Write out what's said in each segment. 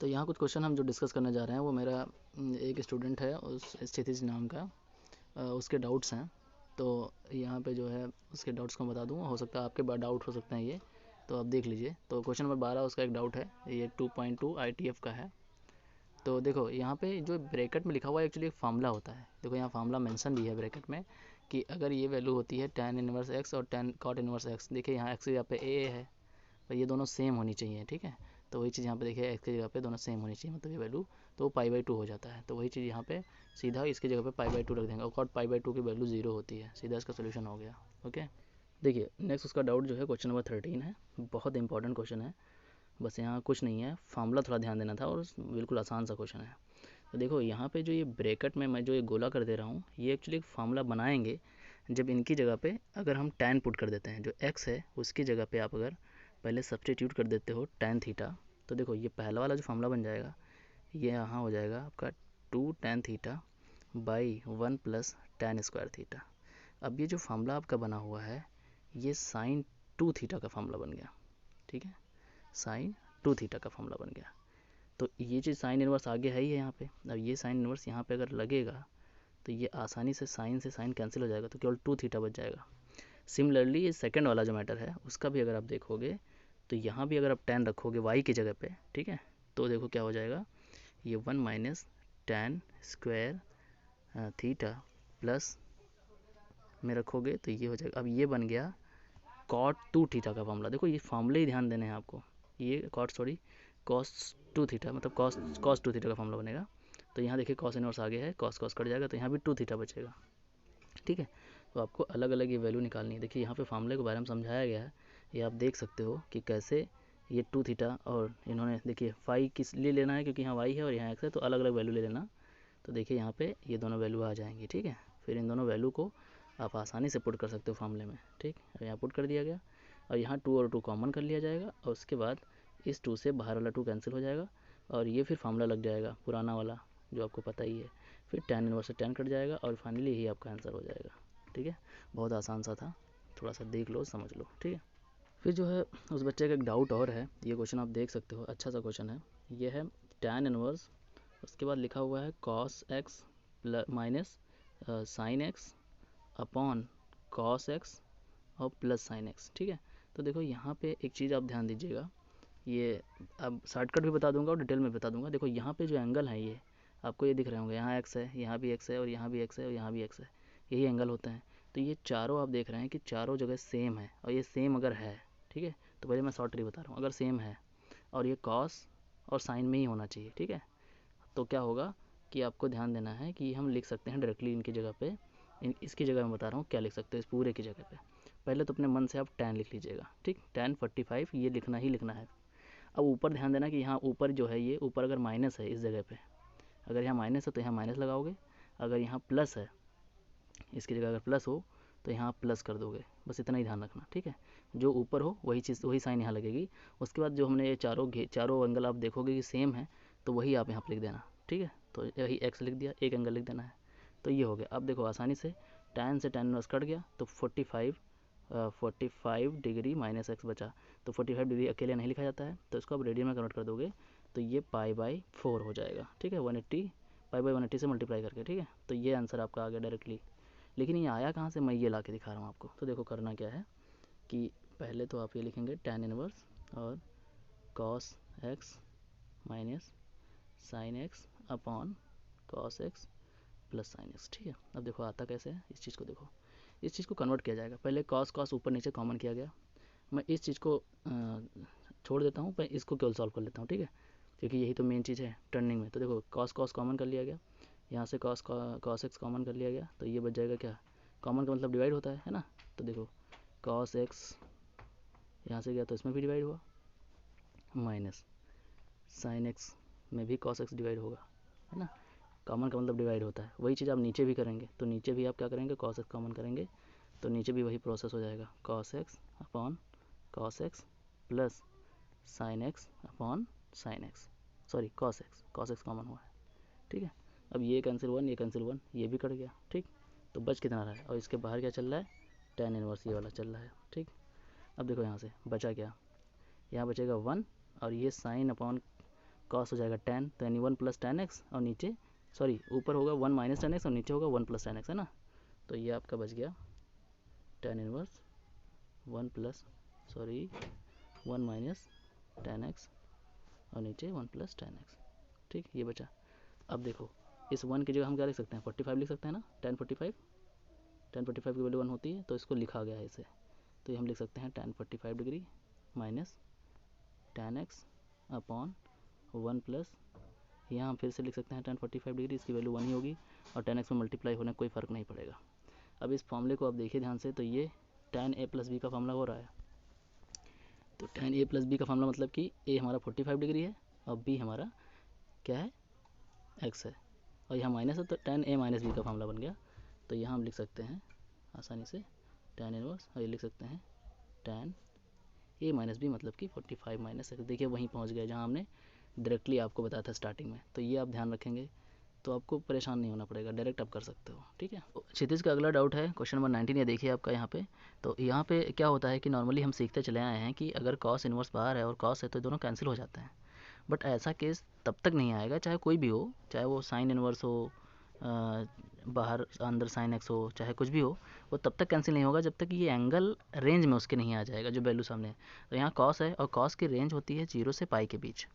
तो यहाँ कुछ क्वेश्चन हम जो डिस्कस करने जा रहे हैं वो मेरा एक स्टूडेंट है उस स्थितिज नाम का, उसके डाउट्स हैं। तो यहाँ पे जो है उसके डाउट्स को बता दूँगा, हो सकता है आपके डाउट हो सकते हैं ये, तो आप देख लीजिए। तो क्वेश्चन नंबर 12 उसका एक डाउट है, ये 2.2 ITF का है। तो देखो यहाँ पे जो ब्रैकेट में लिखा हुआ है एक्चुअली एक फार्मूला होता है। देखो यहाँ फार्मूला मेंशन भी है ब्रैकेट में कि अगर ये वैल्यू होती है tan इनवर्स x और tan cot इनवर्स x। देखिए यहाँ x की जगह पे a है, पर ये दोनों सेम होनी चाहिए, ठीक है। तो वही चीज़ यहाँ पे देखिए x की जगह पे दोनों सेम होनी चाहिए, मतलब ये वैल्यू, तो π/2 हो जाता है। तो वही चीज़ यहाँ पे सीधा इसकी जगह पे π/2 रख देंगे और cot π/2 की वैल्यू 0 होती है, सीधा इसका सोल्यूशन हो गया। ओके, देखिए नेक्स्ट उसका डाउट जो है क्वेश्चन नंबर 13 है, बहुत इंपॉर्टेंट क्वेश्चन है। बस यहाँ कुछ नहीं है, फार्मूला थोड़ा ध्यान देना था और बिल्कुल आसान सा क्वेश्चन है। तो देखो यहाँ पे जो ये ब्रैकेट में मैं जो ये गोला कर दे रहा हूँ, ये एक्चुअली एक फार्मूला बनाएंगे जब इनकी जगह पे अगर हम tan पुट कर देते हैं, जो x है उसकी जगह पे आप अगर पहले सब्सटीट्यूट कर देते हो tan थीटा, तो देखो ये पहला वाला जो फार्मूला बन जाएगा ये यहाँ हो जाएगा आपका 2 tan theta by 1 plus tan square theta. अब ये जो फार्मूला आपका बना हुआ है ये साइन 2 थीटा का फार्मूला बन गया, ठीक है, साइन 2 थीटा का फार्मूला बन गया। तो ये चीज़ साइन इनवर्स आगे है ही है यहाँ पे। अब ये साइन इनवर्स यहाँ पे अगर लगेगा तो ये आसानी से साइन कैंसिल हो जाएगा, तो केवल 2 थीटा बच जाएगा। सिमिलरली ये सेकंड वाला जो मैटर है उसका भी अगर आप देखोगे तो यहाँ भी अगर आप tan रखोगे y की जगह पे, ठीक है, तो देखो क्या हो जाएगा, ये 1 minus tan square theta plus में रखोगे तो ये हो जाएगा। अब ये बन गया cot 2 थीटा का फार्मूला। देखो ये फार्मूले ही ध्यान देने हैं आपको, ये cos 2 थीटा मतलब cos 2 थीटा का फार्मूला बनेगा। तो यहाँ देखिए cos इनवर्स आगे है, cos कट जाएगा तो यहाँ भी 2 थीटा बचेगा, ठीक है। तो आपको अलग अलग ये वैल्यू निकालनी है। देखिए यहाँ पे फार्मूले के बारे में समझाया गया है, ये आप देख सकते हो कि कैसे ये 2 थीटा और इन्होंने देखिए फाई किस लिए लेना है, क्योंकि यहाँ वाई है और यहाँ एक्स है, तो अलग अलग वैल्यू ले लेना। तो देखिए यहाँ पे ये दोनों वैल्यू आ जाएंगी, ठीक है। फिर इन दोनों वैल्यू को आप आसानी से पुट कर सकते हो फार्मूले में, ठीक। यहाँ पुट कर दिया गया और यहाँ 2 और 2 कॉमन कर लिया जाएगा और उसके बाद इस 2 से बाहर वाला 2 कैंसिल हो जाएगा और ये फिर फार्मूला लग जाएगा पुराना वाला जो आपको पता ही है। फिर tan इनवर्स से tan कट जाएगा और फाइनली यही आपका आंसर हो जाएगा, ठीक है। बहुत आसान सा था, थोड़ा सा देख लो समझ लो, ठीक है। फिर जो है उस बच्चे का एक डाउट और है, ये क्वेश्चन आप देख सकते हो, अच्छा सा क्वेश्चन है। ये है tan इनवर्स, उसके बाद लिखा हुआ है cos x minus sine x upon cos x और प्लस साइन एक्स, ठीक है। तो देखो यहाँ पे एक चीज़ आप ध्यान दीजिएगा, ये अब शॉर्टकट भी बता दूंगा और डिटेल में बता दूंगा। देखो यहाँ पे जो एंगल है ये आपको ये दिख रहे होंगे, यहाँ x है, यहाँ भी x है और यहाँ भी x है और यहाँ भी x है, यही एंगल होते हैं। तो ये चारों आप देख रहे हैं कि चारों जगह सेम है और ये सेम अगर है, ठीक है, तो पहले मैं शॉर्ट ट्रिक बता रहा हूँ, अगर सेम है और ये कॉस और साइन में ही होना चाहिए, ठीक है, तो क्या होगा कि आपको ध्यान देना है कि हम लिख सकते हैं डायरेक्टली इनकी जगह पे, इसकी जगह मैं बता रहा हूँ क्या लिख सकते हैं इस पूरे की जगह पे। पहले तो अपने मन से आप tan लिख लीजिएगा, ठीक, tan 45 ये लिखना ही लिखना है। अब ऊपर ध्यान देना कि यहाँ ऊपर जो है ये ऊपर अगर माइनस है इस जगह पे, अगर यहाँ माइनस है तो यहाँ माइनस लगाओगे, अगर यहाँ प्लस है इसकी जगह अगर प्लस हो तो यहाँ प्लस कर दोगे, बस इतना ही ध्यान रखना, ठीक है। जो ऊपर हो वही चीज़ वही साइन यहाँ लगेगी। उसके बाद जो हमने ये चारों एंगल आप देखोगे कि सेम है तो वही आप यहाँ पर लिख देना, ठीक है। तो यही एक्स लिख दिया, एक एंगल लिख देना है, तो ये हो गया। अब देखो आसानी से tan से tan इनवर्स कट गया तो 45 डिग्री माइनस एक्स बचा। तो 45 डिग्री अकेले नहीं लिखा जाता है, तो इसको आप रेडियन में कन्वर्ट कर दोगे तो ये π/4 हो जाएगा, ठीक है, 180 π/180 से मल्टीप्लाई करके, ठीक है। तो ये आंसर आपका आ गया डायरेक्टली। लेकिन ये आया कहाँ से, मैं ये ला के दिखा रहा हूँ आपको। तो देखो करना क्या है कि पहले तो आप ये लिखेंगे tan इनवर्स और cos x minus sine x upon cos x plus sine x, ठीक है। अब देखो आता कैसे है, इस चीज़ को देखो, इस चीज़ को कन्वर्ट किया जाएगा। पहले cos ऊपर नीचे कॉमन किया गया, मैं इस चीज़ को छोड़ देता हूँ, मैं इसको केवल सॉल्व कर लेता हूँ, ठीक है, क्योंकि यही तो मेन चीज़ है टर्निंग में। तो देखो cos कॉमन कर लिया गया, यहाँ से cos x कॉमन कर लिया गया, तो ये बच जाएगा क्या, कॉमन का मतलब डिवाइड होता है ना। तो देखो cos x यहाँ से गया तो इसमें भी डिवाइड हुआ, माइनस साइन x में भी cos x डिवाइड होगा, है ना, कॉमन का मतलब डिवाइड होता है। वही चीज़ आप नीचे भी करेंगे, तो नीचे भी आप क्या करेंगे, cos x कॉमन करेंगे तो नीचे भी वही प्रोसेस हो जाएगा, cos x upon cos x plus sign x upon sine x, sorry cos x common हुआ है, ठीक है। अब ये कैंसिल 1 ये कैंसिल 1 ये भी कट गया, ठीक। तो बच कितना रहा है, और इसके बाहर क्या चल रहा है, tan इनवर्स ये वाला चल रहा है, ठीक। अब देखो यहाँ से बचा क्या, यहाँ बचेगा 1 और ये साइन अपॉन कॉस हो जाएगा टेन, तो यानी 1 + tan x और नीचे सॉरी ऊपर होगा 1 - tan x और नीचे होगा 1 + tan x, है ना। तो ये आपका बच गया tan इनवर्स 1 - tan x और नीचे 1 + tan x। ठीक, ये बचा। अब देखो इस 1 की जगह हम क्या लिख सकते हैं, 45 लिख सकते हैं ना। tan 45 की वैल्यू 1 होती है, तो इसको लिखा गया है इसे। तो ये हम लिख सकते हैं tan 45 degree minus tan x upon 1 plus, यहाँ हम फिर से लिख सकते हैं tan 45 डिग्री, इसकी वैल्यू 1 ही होगी और tan x में मल्टीप्लाई होने कोई फ़र्क नहीं पड़ेगा। अब इस फॉर्मूले को आप देखिए ध्यान से, तो ये tan a + b का फॉर्मूला हो रहा है। तो tan a + b का फॉर्मूला मतलब कि a हमारा 45 डिग्री है और b हमारा क्या है, x है, और यहाँ माइनस है, तो tan a - b का फॉर्मूला बन गया। तो यहाँ हम लिख सकते हैं आसानी से tan इनवर्स, और ये लिख सकते हैं tan a - b मतलब कि 45 - x। देखिए वहीं पहुँच गए जहाँ हमने डायरेक्टली आपको बताया था स्टार्टिंग में। तो ये आप ध्यान रखेंगे तो आपको परेशान नहीं होना पड़ेगा, डायरेक्ट आप कर सकते हो। ठीक है, क्षितिज का अगला डाउट है क्वेश्चन नंबर 19। ये देखिए आपका यहाँ पे। तो यहाँ पे क्या होता है कि नॉर्मली हम सीखते चले आए हैं कि अगर कॉस इनवर्स बाहर है और कॉस है तो दोनों कैंसिल हो जाते हैं। बट ऐसा केस तब तक नहीं आएगा चाहे कोई भी हो, चाहे वो साइन इनवर्स हो, बाहर अंदर साइन एक्स हो, चाहे कुछ भी हो, वो तब तक कैंसिल नहीं होगा जब तक ये एंगल रेंज में उसके नहीं आ जाएगा जो वैल्यू सामने है। तो यहाँ कॉस है और कॉस की रेंज होती है 0 से पाई के बीच।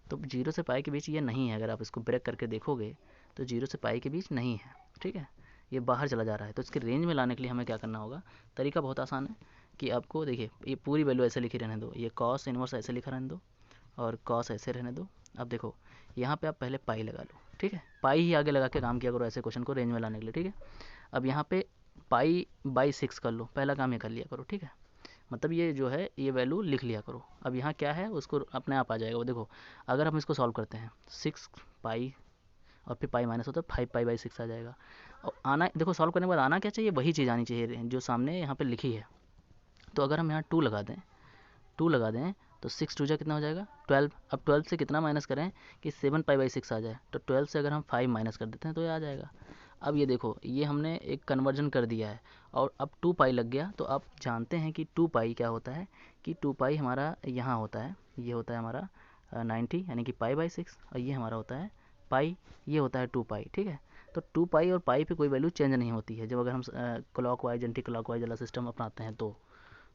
तो 0 से पाई के बीच ये नहीं है, अगर आप इसको ब्रेक करके देखोगे तो 0 से पाई के बीच नहीं है। ठीक है, ये बाहर चला जा रहा है। तो इसके रेंज में लाने के लिए हमें क्या करना होगा, तरीका बहुत आसान है कि आपको देखिए ये पूरी वैल्यू ऐसे लिखी रहने दो, ये कॉस इनवर्स ऐसे लिखा रहने दो और कॉस ऐसे रहने दो। अब देखो यहाँ पे आप पहले पाई लगा लो। ठीक है, पाई ही आगे लगा के काम किया करो ऐसे क्वेश्चन को रेंज में लाने के लिए। ठीक है, अब यहाँ पे पाई बाई 6 कर लो, पहला काम ये कर लिया करो। ठीक है, मतलब ये जो है ये वैल्यू लिख लिया करो। अब यहाँ क्या है उसको अपने आप आ जाएगा। वो देखो अगर हम इसको सॉल्व करते हैं 6 पाई और फिर पाई माइनस होता है 5 पाई बाई 6 आ जाएगा। और आना देखो सॉल्व करने के बाद आना क्या चाहिए, वही चीज़ आनी चाहिए जो सामने यहाँ पे लिखी है। तो अगर हम यहाँ 2 लगा दें, 2 लगा दें तो 6 2 जा कितना हो जाएगा 12। अब 12 से कितना माइनस करें कि 7 पाई बाई 6 आ जाए। तो 12 से अगर हम 5 माइनस कर देते हैं तो ये आ जाएगा। अब ये देखो ये हमने एक कन्वर्जन कर दिया है और अब 2 पाई लग गया। तो आप जानते हैं कि 2 पाई क्या होता है, कि 2 पाई हमारा यहाँ होता है, ये होता है हमारा 90 यानी कि पाई बाई 6, और ये हमारा होता है पाई, ये होता है 2 पाई। ठीक है, तो 2 पाई और पाई पे कोई वैल्यू चेंज नहीं होती है जब अगर हम clock wise anti clock wise वाला सिस्टम अपनाते हैं तो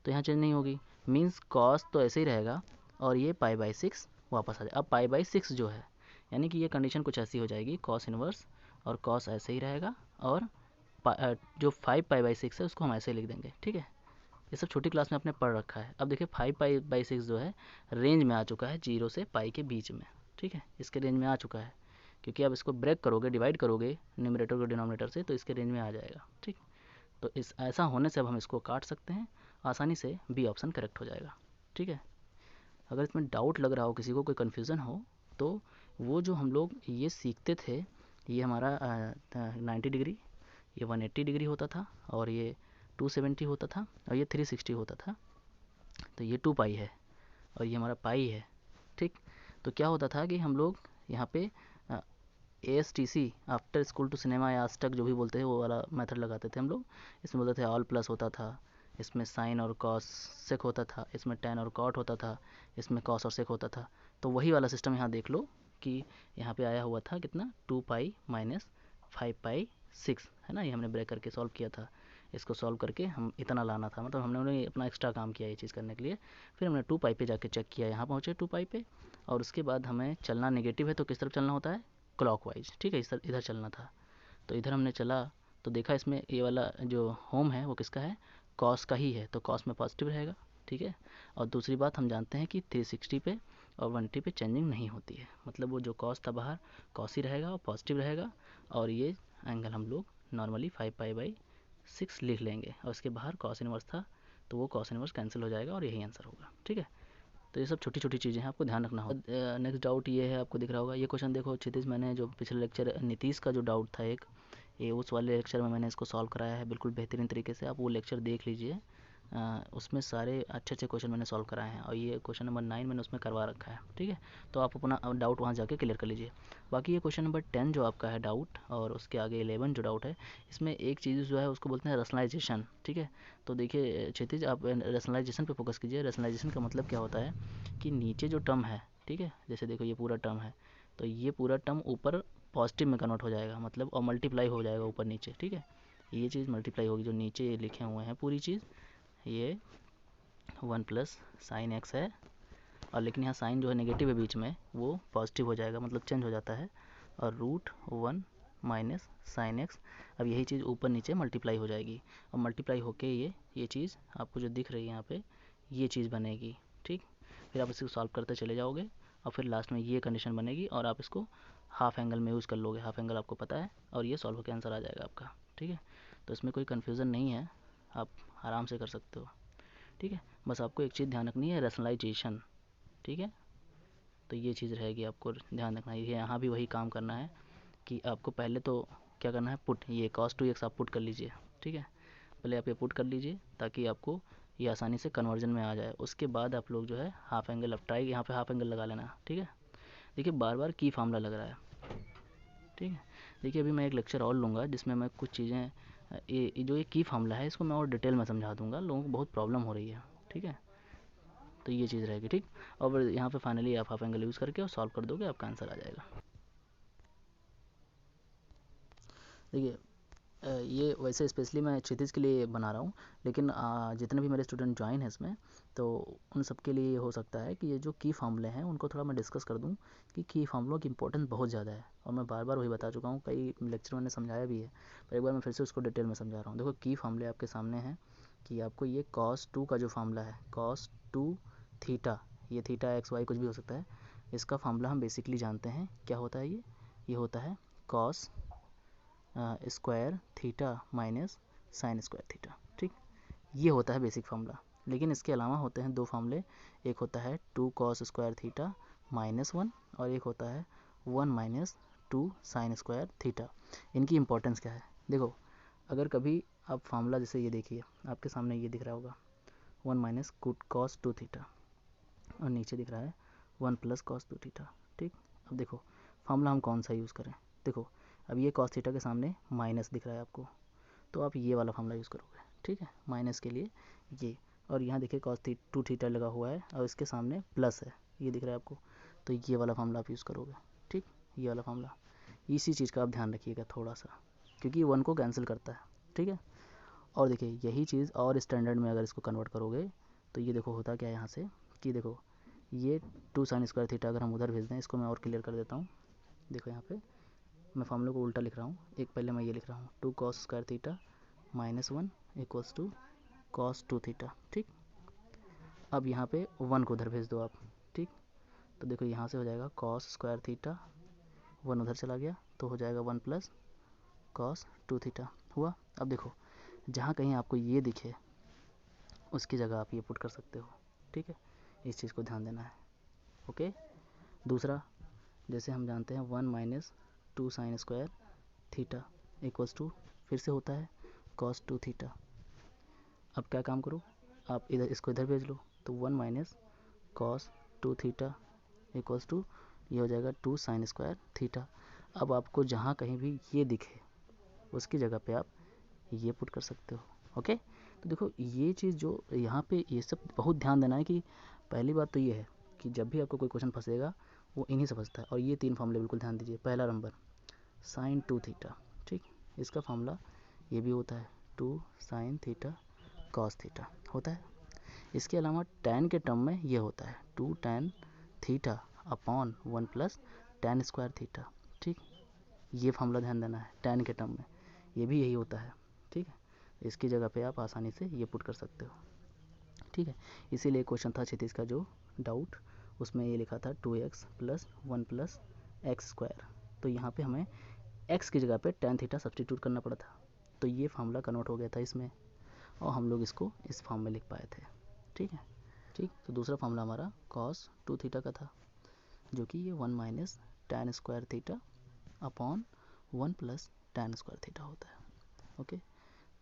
यहाँ चेंज नहीं होगी। मीन्स कॉस तो ऐसे ही रहेगा और ये पाई बाई 6 वापस आ जाए। अब पाई बाई 6 जो है यानी कि ये कंडीशन कुछ ऐसी हो जाएगी, कॉस इनवर्स और कॉस ऐसे ही रहेगा और जो 5 पाई बाई 6 है उसको हम ऐसे लिख देंगे। ठीक है, ये सब छोटी क्लास में आपने पढ़ रखा है। अब देखिए 5 पाई बाई 6 जो है रेंज में आ चुका है 0 से पाई के बीच में। ठीक है, इसके रेंज में आ चुका है क्योंकि अब इसको ब्रेक करोगे, डिवाइड करोगे न्यूमरेटर को डिनोमिनेटर से, तो इसके रेंज में आ जाएगा। ठीक, तो इस ऐसा होने से अब हम इसको काट सकते हैं आसानी से, बी ऑप्शन करेक्ट हो जाएगा। ठीक है, अगर इसमें डाउट लग रहा हो किसी को, कोई कन्फ्यूज़न हो, तो वो जो हम लोग ये सीखते थे, ये हमारा 90 डिग्री, ये 180 डिग्री होता था और ये 270 होता था और ये 360 होता था। तो ये 2 पाई है और ये हमारा पाई है। ठीक, तो क्या होता था कि हम लोग यहाँ पे ASTC after school to cinema या आज तक जो भी बोलते हैं वो वाला मेथड लगाते थे हम लोग। इसमें बोलते थे ऑल प्लस होता था, इसमें साइन और कॉस सेक होता था, इसमें टेन और कॉट होता था, इसमें कॉस और सेक होता था। तो वही वाला सिस्टम यहाँ देख लो कि यहाँ पे आया हुआ था कितना 2 पाई माइनस 5 पाई 6, है ना। ये हमने ब्रेक करके सॉल्व किया था। इसको सॉल्व करके हम इतना लाना था, मतलब हमने अपना एक्स्ट्रा काम किया ये चीज़ करने के लिए। फिर हमने 2 पाई पे जाके चेक किया, यहाँ पहुँचे 2 पाई पे, और उसके बाद हमें चलना नेगेटिव है तो किस तरफ चलना होता है, क्लॉकवाइज। ठीक है, इधर चलना था। तो इधर हमने चला तो देखा इसमें ये वाला जो होम है वो किसका है, कॉस का ही है, तो कॉस में पॉजिटिव रहेगा। ठीक है, और दूसरी बात हम जानते हैं कि 360 पे और 180 पे चेंजिंग नहीं होती है, मतलब वो जो कॉस था बाहर कॉस ही रहेगा और पॉजिटिव रहेगा। और ये एंगल हम लोग नॉर्मली 5 पाई बाई 6 लिख लेंगे और उसके बाहर कॉस इनवर्स था तो वो कॉस इनवर्स कैंसिल हो जाएगा और यही आंसर होगा। ठीक है, तो ये सब छोटी छोटी चीज़ें हैं, आपको ध्यान रखना होगा। नेक्स्ट डाउट ये है, आपको दिख रहा होगा ये क्वेश्चन, देखो क्षितिज, मैंने जो पिछले लेक्चर नीतीश का जो डाउट था एक, ये उस वाले लेक्चर में मैंने इसको सॉल्व कराया है बिल्कुल बेहतरीन तरीके से। आप वो लेक्चर देख लीजिए उसमें सारे अच्छे अच्छे क्वेश्चन मैंने सॉल्व कराए हैं और ये क्वेश्चन नंबर 9 मैंने उसमें करवा रखा है, ठीक है। तो आप अपना डाउट वहाँ जाके क्लियर कर लीजिए। बाकी ये क्वेश्चन नंबर 10 जो आपका है डाउट, और उसके आगे 11 जो डाउट है, इसमें एक चीज़ जो है उसको बोलते हैं रैशनलाइजेशन, ठीक है। तो देखिए क्षितिज, आप रैशनलाइजेशन पे फोकस कीजिए। रैशनलाइजेशन का मतलब क्या होता है कि नीचे जो टर्म है, ठीक है, जैसे देखो ये पूरा टर्म है, तो ये पूरा टर्म ऊपर पॉजिटिव में कन्वर्ट हो जाएगा, मतलब और मल्टीप्लाई हो जाएगा ऊपर नीचे, ठीक है। ये चीज़ मल्टीप्लाई होगी, जो नीचे लिखे हुए हैं पूरी चीज़, ये 1 प्लस साइन एक्स है, और लेकिन यहाँ साइन जो है नेगेटिव है बीच में, वो पॉजिटिव हो जाएगा, मतलब चेंज हो जाता है, और रूट 1 माइनस साइन एक्स। अब यही चीज़ ऊपर नीचे मल्टीप्लाई हो जाएगी, और मल्टीप्लाई होके ये चीज़ आपको जो दिख रही है यहाँ पे, ये चीज़ बनेगी, ठीक। फिर आप इसको सॉल्व करते चले जाओगे, और फिर लास्ट में ये कंडीशन बनेगी, और आप इसको हाफ एंगल में यूज़ कर लोगे, हाफ एंगल आपको पता है, और ये सॉल्व होकर आंसर आ जाएगा आपका, ठीक है। तो इसमें कोई कन्फ्यूज़न नहीं है, आप आराम से कर सकते हो, ठीक है। बस आपको एक चीज़ ध्यान रखनी है, रैशनलाइजेशन, ठीक है। तो ये चीज़ रहेगी, आपको ध्यान रखना है। यहाँ भी वही काम करना है कि आपको पहले तो क्या करना है, पुट, ये cos 2x आप पुट कर लीजिए, ठीक है। पहले आप ये पुट कर लीजिए ताकि आपको ये आसानी से कन्वर्जन में आ जाए। उसके बाद आप लोग जो है हाफ एंगल, अब ट्राई यहाँ पे हाफ एंगल लगा लेना, ठीक है। देखिए बार बार की फार्मूला लग रहा है, ठीक है। देखिए अभी मैं एक लेक्चर और लूँगा जिसमें मैं कुछ चीज़ें, ये जो ये की फार्मूला है इसको मैं और डिटेल में समझा दूँगा, लोगों को बहुत प्रॉब्लम हो रही है, ठीक है। तो ये चीज़ रहेगी, ठीक। और यहाँ पे फाइनली आप हाफ एंगल यूज़ करके और सॉल्व कर दोगे, आपका आंसर आ जाएगा। देखिए ये वैसे स्पेशली मैं क्षितिज के लिए बना रहा हूँ, लेकिन जितने भी मेरे स्टूडेंट ज्वाइन हैं इसमें, तो उन सब के लिए ये हो सकता है कि ये जो की फार्मूले हैं उनको थोड़ा मैं डिस्कस कर दूँ कि की फार्मूलों की इंपॉर्टेंस बहुत ज़्यादा है, और मैं बार बार वही बता चुका हूँ, कई लेक्चर मैंने समझाया भी है, पर एक बार मैं फिर से उसको डिटेल में समझा रहा हूँ। देखो की फार्मूले आपके सामने हैं कि आपको ये cos 2 का जो फार्मूला है, cos 2 थीटा, ये थीटा एक्स वाई कुछ भी हो सकता है, इसका फार्मूला हम बेसिकली जानते हैं क्या होता है। ये होता है cos square theta minus sign square theta, ठीक। ये होता है बेसिक फार्मूला। लेकिन इसके अलावा होते हैं दो फार्मूले, एक होता है 2 कॉस स्क्वायर थीटा माइनस 1, और एक होता है 1 माइनस 2 साइन स्क्वायर थीटा। इनकी इंपॉर्टेंस क्या है, देखो अगर कभी आप फार्मूला, जैसे ये देखिए आपके सामने ये दिख रहा होगा 1 माइनस कॉस 2 थीटा, और नीचे दिख रहा है 1 प्लस कॉस 2 थीटा, ठीक। अब देखो फार्मूला हम कौन सा यूज़ करें, देखो अब ये कॉस थीटा के सामने माइनस दिख रहा है आपको, तो आप ये वाला फार्मूला यूज़ करोगे, ठीक है, माइनस के लिए ये। और यहाँ देखिए cos 2 थीटा लगा हुआ है और इसके सामने प्लस है, ये दिख रहा है आपको, तो ये वाला फार्मूला आप यूज़ करोगे, ठीक। ये वाला फार्मूला, इसी चीज़ का आप ध्यान रखिएगा थोड़ा सा, क्योंकि 1 को कैंसिल करता है, ठीक है। और देखिए यही चीज़ और स्टैंडर्ड में अगर इसको कन्वर्ट करोगे, तो ये देखो होता क्या है यहाँ से, कि देखो ये 2 साइन स्क्वायर थीटा अगर हम उधर भेज दें, इसको मैं और क्लियर कर देता हूँ। देखो यहाँ पे मैं फार्मूले को उल्टा लिख रहा हूँ, एक पहले मैं ये लिख रहा हूँ 2 cos square theta minus 1 equals to cos 2 theta, ठीक। अब यहाँ पे 1 को उधर भेज दो आप, ठीक। तो देखो यहाँ से हो जाएगा कॉस स्क्वायर थीटा, 1 उधर चला गया तो हो जाएगा 1 प्लस कॉस 2 थीटा हुआ। अब देखो जहाँ कहीं आपको ये दिखे उसकी जगह आप ये पुट कर सकते हो, ठीक है। इस चीज़ को ध्यान देना है, ओके। दूसरा, जैसे हम जानते हैं 1 minus 2 sine square theta equals to, फिर से होता है कॉस 2 थीटा। अब क्या काम करो, आप इधर इसको इधर भेज लो, तो 1 minus cos 2 theta equals to, ये हो जाएगा 2 साइन स्क्वायर थीटा। अब आपको जहाँ कहीं भी ये दिखे उसकी जगह पे आप ये पुट कर सकते हो, ओके। तो देखो ये चीज़ जो यहाँ पे, ये सब बहुत ध्यान देना है कि पहली बात तो ये है कि जब भी आपको कोई क्वेश्चन फंसेगा वो इन्हीं से फंसता है। और ये 3 फार्मूले बिल्कुल ध्यान दीजिए। पहला नंबर साइन 2 थीटा, ठीक, इसका फार्मूला ये भी होता है 2 साइन थीटा कॉस थीटा होता है। इसके अलावा tan के टर्म में ये होता है 2 tan theta upon 1 plus tan square theta, ठीक। ये फार्मूला ध्यान देना है, tan के टर्म में ये भी यही होता है, ठीक है। इसकी जगह पे आप आसानी से ये पुट कर सकते हो, ठीक है। इसीलिए क्वेश्चन था क्षितिज का जो डाउट, उसमें ये लिखा था 2x plus 1 plus x square, तो यहाँ पे हमें x की जगह पे tan थीटा सब्सटीट्यूट करना पड़ा था, तो ये फार्मूला कन्वर्ट हो गया था इसमें, और हम लोग इसको इस फॉर्म में लिख पाए थे, ठीक है, ठीक। तो दूसरा फार्मूला हमारा cos 2 थीटा का था, जो कि ये 1 minus tan square theta upon 1 plus tan square theta होता है, ओके।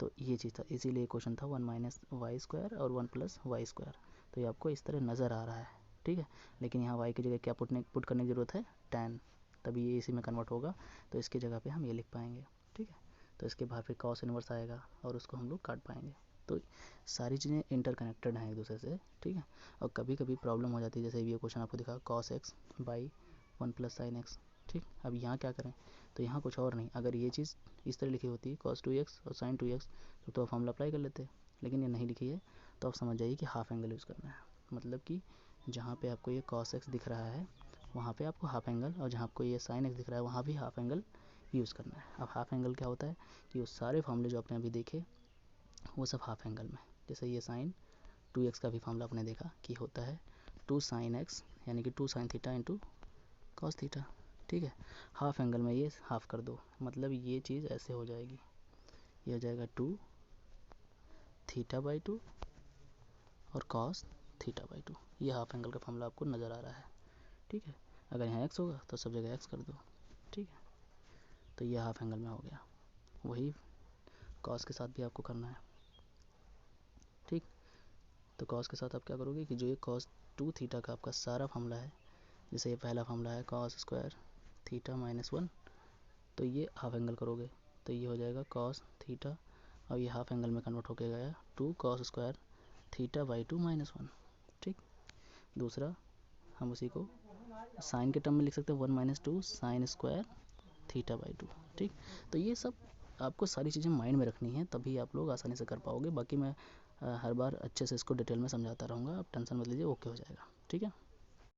तो ये चीज़ था, इसीलिए क्वेश्चन था 1 माइनस वाई स्क्वायर और 1 प्लस वाई स्क्वायर। तो ये आपको इस तरह नज़र आ रहा है, ठीक है। लेकिन यहाँ y की जगह क्या पुट करने की ज़रूरत है, tan, तभी ये इसी में कन्वर्ट होगा। तो इसकी जगह पे हम ये लिख पाएंगे, ठीक है। तो इसके बाद फिर cos इनवर्स आएगा और उसको हम लोग काट पाएंगे। तो सारी चीज़ें इंटरकनेक्टेड हैं एक दूसरे से, ठीक है। और कभी कभी प्रॉब्लम हो जाती है, जैसे ये क्वेश्चन आपको दिखा cos x by 1 plus sign x, ठीक। अब यहाँ क्या करें, तो यहाँ कुछ और नहीं, अगर ये चीज़ इस तरह लिखी होती cos 2x और sin 2x तो फॉर्मूला अप्लाई कर लेते, लेकिन ये नहीं लिखी है। तो आप समझ जाइए कि हाफ एंगल यूज़ करना है, मतलब कि जहाँ पे आपको ये cos x दिख रहा है वहाँ पे आपको हाफ एंगल, और जहाँ आपको ये sin x दिख रहा है वहाँ भी हाफ एंगल यूज़ करना है। अब हाफ एंगल क्या होता है कि वो सारे फॉर्मूले जो आपने अभी देखे वो सब हाफ एंगल में, जैसे ये sin 2x का भी फॉर्मूला आपने देखा कि होता है 2 sin x यानी कि 2 sin theta into cos theta, ठीक है। हाफ एंगल में ये हाफ कर दो, मतलब ये चीज़ ऐसे हो जाएगी, ये हो जाएगा 2 थीटा बाई 2 और कॉस थीटा बाई 2। ये हाफ एंगल का फॉर्मूला आपको नज़र आ रहा है, ठीक है। अगर यहाँ x होगा तो सब जगह x कर दो, ठीक है। तो ये हाफ एंगल में हो गया। वही कॉस के साथ भी आपको करना है, ठीक। तो कॉस के साथ आप क्या करोगे कि जो ये कॉस 2 थीटा का आपका सारा फॉर्मूला है, जैसे ये पहला फॉर्मूला है कॉस स्क्वायर थीटा माइनस 1, तो ये हाफ एंगल करोगे तो ये हो जाएगा कॉस थीटा, और ये हाफ एंगल में कन्वर्ट होकर गया 2 cos square theta by 2 minus 1, ठीक। दूसरा हम उसी को साइन के टर्म में लिख सकते हैं 1 minus 2 sine square theta by 2, ठीक। तो ये सब आपको सारी चीज़ें माइंड में रखनी है, तभी आप लोग आसानी से कर पाओगे। बाकी मैं हर बार अच्छे से इसको डिटेल में समझाता रहूँगा, आप टेंशन मत लीजिए, ओके हो जाएगा, ठीक है।